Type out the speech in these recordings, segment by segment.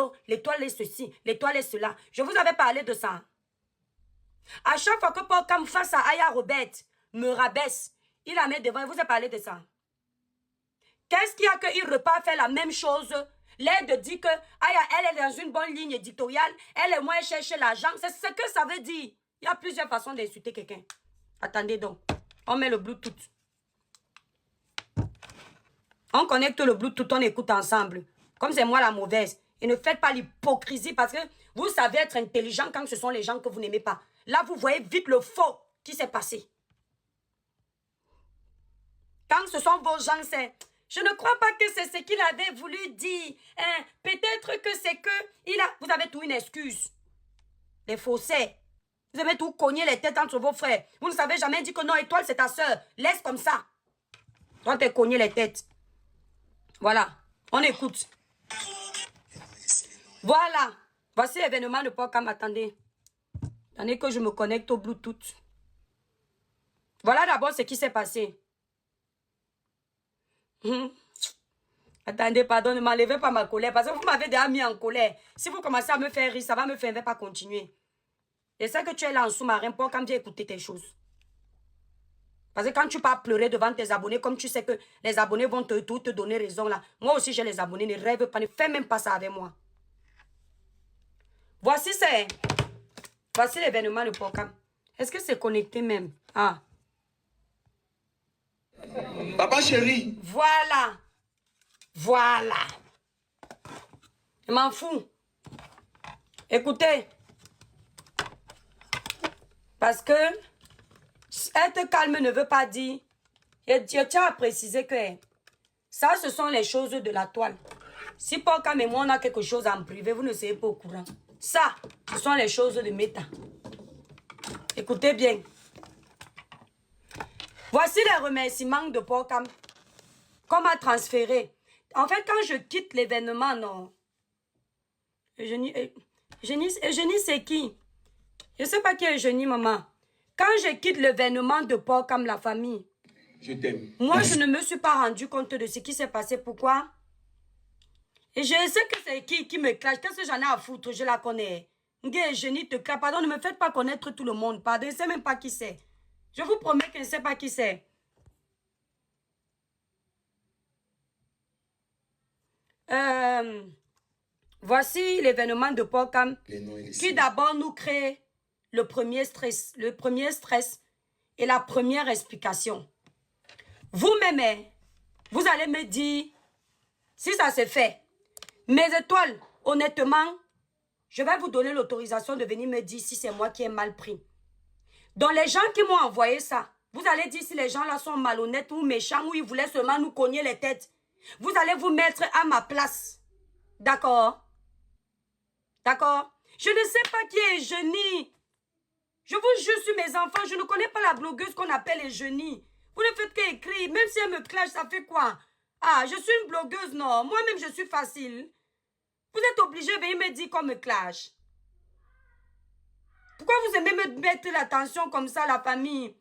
oh, l'étoile est ceci, l'étoile est cela. Je vous avais parlé de ça. À chaque fois que Paul Cam face à Aya Robert me rabaisse, il la met devant, il vous a parlé de ça. Qu'est-ce qu'il y a qu'il repart faire la même chose? L'aide dit que Aya, elle est dans une bonne ligne éditoriale, elle est moins chercher l'argent. C'est ce que ça veut dire. Il y a plusieurs façons d'insulter quelqu'un. Attendez donc. On met le Bluetooth. On connecte le Bluetooth, on écoute ensemble. Comme c'est moi la mauvaise. Et ne faites pas l'hypocrisie parce que vous savez être intelligent quand ce sont les gens que vous n'aimez pas. Là, vous voyez vite le faux qui s'est passé. Quand ce sont vos gens, c'est... Je ne crois pas que c'est ce qu'il avait voulu dire. Hein? Peut-être que c'est que... Vous avez tout une excuse. Les faussaires. Vous avez tout cogné les têtes entre vos frères. Vous ne savez jamais dire que non, Étoile, c'est ta soeur. Laisse comme ça. Toi, t'es cogné les têtes. Voilà. On écoute. Voilà. Voici l'événement de Paul Cam. Attendez. Attendez que je me connecte au Bluetooth. Voilà d'abord ce qui s'est passé. Attendez, pardon, ne m'enlevez pas ma colère. Parce que vous m'avez déjà mis en colère. Si vous commencez à me faire rire, ça va me faire, je ne vais pas continuer. Et c'est que tu es là en sous-marin pour quand j'ai écouté tes choses. Parce que quand tu pars pleurer devant tes abonnés, comme tu sais que les abonnés vont te donner raison là. Moi aussi j'ai les abonnés, ne rêve pas, ne fais même pas ça avec moi. Voici l'événement de Paul Cam. Est-ce que c'est connecté même? Ah. Papa chéri. Voilà. Voilà. Je m'en fous. Écoutez. Parce que être calme ne veut pas dire... Je tiens à préciser que ça, ce sont les choses de la toile. Si Paul Cam et moi, on a quelque chose en privé, vous ne serez pas au courant. Ça, ce sont les choses de méta. Écoutez bien. Voici les remerciements de Paul Cam. Qu'on m'a transféré. En fait, quand je quitte l'événement, non. Eugénie, c'est qui? Je ne sais pas qui est Eugénie, maman. Quand je quitte l'événement de Paul Cam, la famille. Je t'aime. Moi, je ne me suis pas rendu compte de ce qui s'est passé. Pourquoi? Et je sais que c'est qui me clash. Qu'est-ce que j'en ai à foutre? Je la connais. Eugénie te clash. Pardon, ne me faites pas connaître tout le monde. Pardon, je ne sais même pas qui c'est. Je vous promets que je ne sais pas qui c'est. Voici l'événement de Paul Cam qui d'abord nous crée le premier stress et la première explication. Vous-même, vous allez me dire si ça se fait. Mes étoiles, honnêtement, je vais vous donner l'autorisation de venir me dire si c'est moi qui ai mal pris. Donc les gens qui m'ont envoyé ça, vous allez dire si les gens là sont malhonnêtes ou méchants ou ils voulaient seulement nous cogner les têtes. Vous allez vous mettre à ma place. D'accord? D'accord? Je ne sais pas qui est Eugénie. Je vous jure sur mes enfants, je ne connais pas la blogueuse qu'on appelle Eugénie. Vous ne faites qu'écrire, même si elle me clash, ça fait quoi? Ah, je suis une blogueuse, non. Moi-même, je suis facile. Vous êtes obligé de venir me dire qu'on me clash. Pourquoi vous aimez me mettre l'attention comme ça, la famille?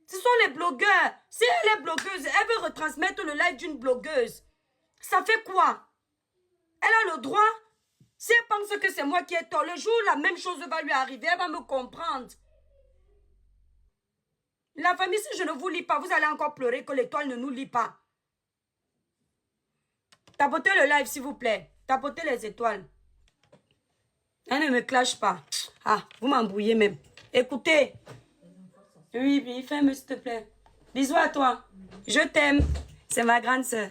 Ce sont les blogueurs. Si elle est blogueuse, elle veut retransmettre le live d'une blogueuse. Ça fait quoi? Elle a le droit. Si elle pense que c'est moi qui ai tort, le jour où la même chose va lui arriver, elle va me comprendre. La famille, si je ne vous lis pas, vous allez encore pleurer que l'étoile ne nous lit pas. Tapotez le live, s'il vous plaît. Tapotez les étoiles. Elle ne me clash pas. Ah, vous m'embrouillez même. Écoutez. Oui, oui, fais-moi s'il te plaît. Bisous à toi. Je t'aime. C'est ma grande soeur.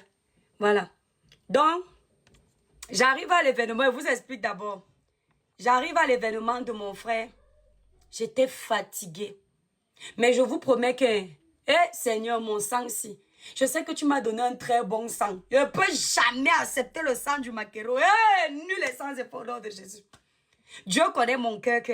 Voilà. Donc, j'arrive à l'événement. Je vous explique d'abord. J'arrive à l'événement de mon frère. J'étais fatiguée. Mais je vous promets que, Seigneur, mon sang, si. Je sais que tu m'as donné un très bon sang. Je ne peux jamais accepter le sang du maquereau. Nul est sans effort de Jésus. Dieu connaît mon cœur que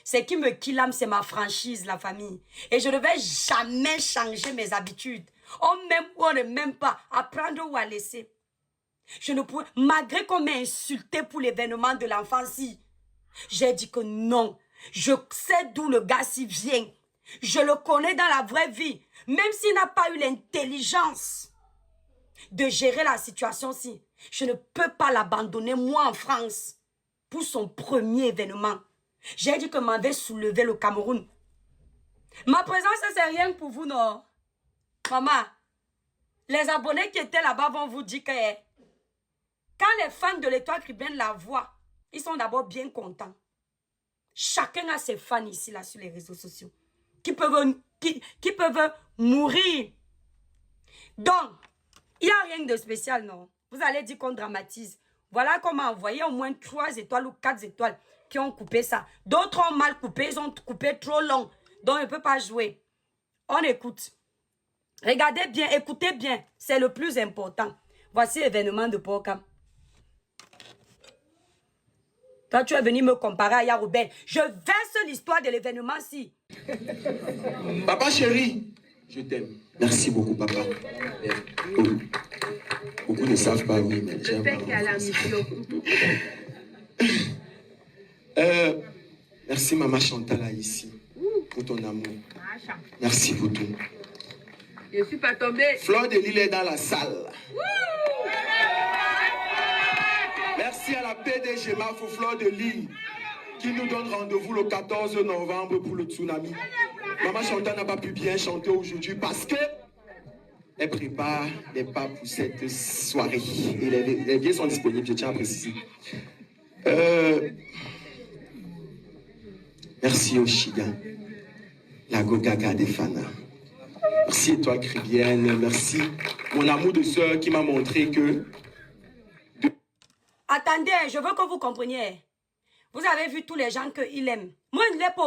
ce qui me killame, c'est ma franchise, la famille. Et je ne vais jamais changer mes habitudes. On m'aime ou on ne m'aime pas, à prendre ou à laisser. Je ne pourrais, malgré qu'on m'ait insulté pour l'événement de l'enfant-ci, j'ai dit que non. Je sais d'où le gars-ci vient. Je le connais dans la vraie vie. Même s'il n'a pas eu l'intelligence de gérer la situation-ci. Je ne peux pas l'abandonner, moi, en France, pour son premier événement. J'ai dit que m'avait soulevé le Cameroun. Ma présence, c'est rien pour vous, non? Maman, les abonnés qui étaient là-bas vont vous dire que quand les fans de l'Étoile Caribéenne la voient, ils sont d'abord bien contents. Chacun a ses fans ici, là, sur les réseaux sociaux, qui peuvent mourir. Donc, il n'y a rien de spécial, non? Vous allez dire qu'on dramatise. Voilà comment envoyer au moins 3 étoiles ou 4 étoiles qui ont coupé ça. D'autres ont mal coupé, ils ont coupé trop long. Donc, on ne peut pas jouer. On écoute. Regardez bien, écoutez bien. C'est le plus important. Voici l'événement de Port-au-Cameroun. Toi, tu es venu me comparer à Yarobel. Je verse l'histoire de l'événement-ci. Papa chéri, je t'aime. Merci beaucoup, papa. Beaucoup ne savent pas, oui, mais j'aime. Merci, maman Chantala, ici, pour ton amour. Merci pour tout. Je ne suis pas tombée. Fleur de Lille est dans la salle. Merci à la PDG Mafo Fleur de Lille qui nous donne rendez-vous le 14 novembre pour le tsunami. Maman Chantal n'a pas pu bien chanter aujourd'hui parce que elle prépare les pas pour cette soirée. Et les billets sont disponibles, je tiens à préciser. Merci Oshiga, la Gogaga des Fana. Merci Étoile Caribéenne, merci mon amour de sœur qui m'a montré que... Attendez, je veux que vous compreniez. Vous avez vu tous les gens qu'il aime. Moi,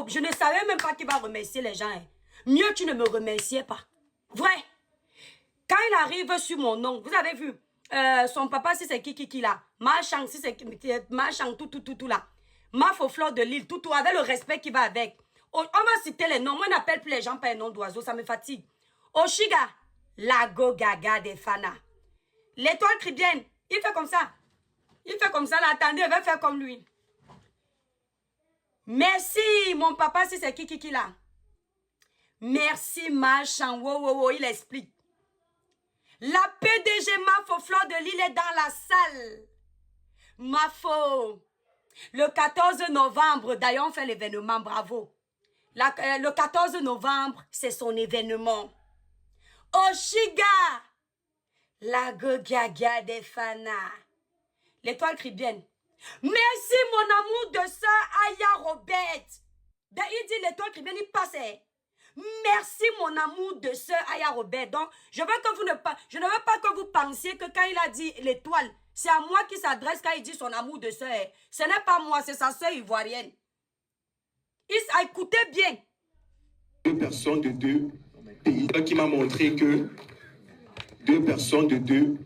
je ne savais même pas qu'il va remercier les gens. Mieux, tu ne me remerciais pas. Vrai. Quand il arrive sur mon nom, vous avez vu, son papa, si c'est qui là. Marchand, si c'est Marchand, tout là. Mafo Fleur de Lille, tout, avec le respect qui va avec. On va citer les noms. Moi, je n'appelle plus les gens par un nom d'oiseau, ça me fatigue. Oshiga, la Gogaga des Fana. L'Étoile Caribéenne, il fait comme ça. Il fait comme ça, là, attendez, il va faire comme lui. Merci, mon papa, si c'est qui là. Merci, Marchand. Wow, il explique. La PDG Mafo Fleur de Lille est dans la salle. Mafo. Le 14 novembre, d'ailleurs, on fait l'événement, bravo. Le 14 novembre, c'est son événement. Oshiga, la Gogaga des Fana. L'Étoile Caribéenne. Merci mon amour de sœur Aya Robert. Il dit l'Étoile Caribéenne, il passait. Merci mon amour de sœur Aya Robert. Donc, je ne veux pas que vous pensiez que quand il a dit l'étoile, c'est à moi qui s'adresse quand il dit son amour de sœur. Ce n'est pas moi, c'est sa sœur ivoirienne. Écoutez bien. 2 personnes de 2 pays qui m'a montré que 2 personnes de 2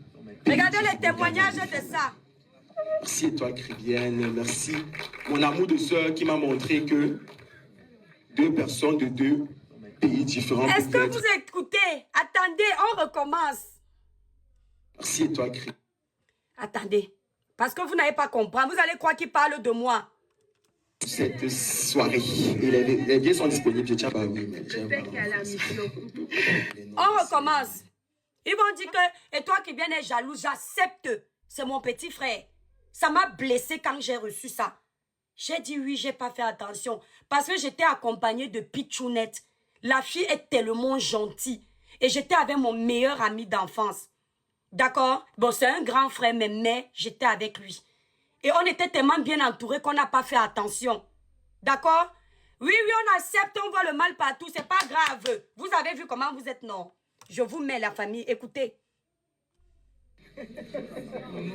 pays. Regardez les témoignages de ça. Merci Étoile Caribéenne, merci mon amour de sœur qui m'a montré que 2 personnes de 2 pays différents. Est-ce que vous écoutez? Attendez, on recommence. Merci Étoile Caribéenne. Attendez, parce que vous n'avez pas compris. Vous allez croire qu'il parle de moi. Cette soirée. Et les billets sont disponibles, je tiens à oui, mais on recommence. Ils vont dire que Étoile Caribéenne est jalouse. J'accepte. C'est mon petit frère. Ça m'a blessé quand j'ai reçu ça. J'ai dit oui, j'ai pas fait attention. Parce que j'étais accompagnée de Pichounette. La fille est tellement gentille. Et j'étais avec mon meilleur ami d'enfance. D'accord? Bon, c'est un grand frère, mais j'étais avec lui. Et on était tellement bien entourés qu'on n'a pas fait attention. D'accord? Oui, on accepte, on voit le mal partout. C'est pas grave. Vous avez vu comment vous êtes, non? Je vous mets la famille. Écoutez.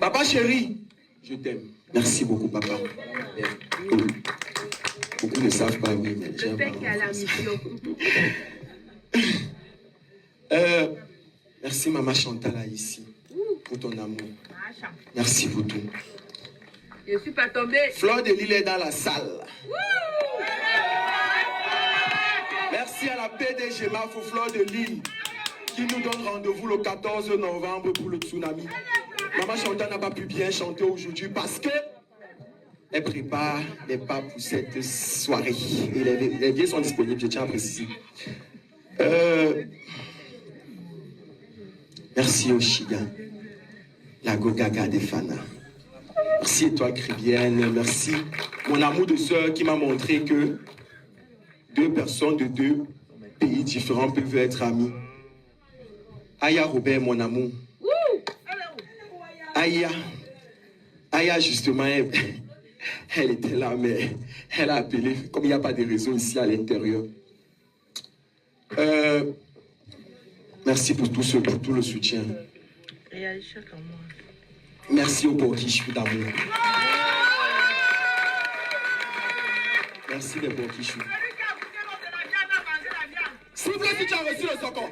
Papa chéri, je t'aime. Merci beaucoup, papa. Beaucoup ne savent pas, oui, mais j'aime. Merci, maman Chantala, ici, pour ton amour. Merci pour tout. Je ne suis pas tombée. Fleur de Lille est dans la salle. Merci à la PDG Mafo Fleur de Lille qui nous donne rendez-vous le 14 novembre pour le tsunami. Maman Chantal n'a pas pu bien chanter aujourd'hui parce que elle prépare les pas pour cette soirée. Et les billets sont disponibles, je tiens à préciser. Merci Oshiga, la Gogaga des Fana. Merci Étoile Caribéenne, merci mon amour de sœur qui m'a montré que deux personnes de deux pays différents peuvent être amis. Aya Robert, mon amour. Aya justement, elle était là, mais elle a appelé, comme il n'y a pas de réseau ici à l'intérieur. Merci pour tout le soutien. Merci au Borkichou d'amour. Merci les Borkichou. S'il vous plaît, si tu as reçu le socon.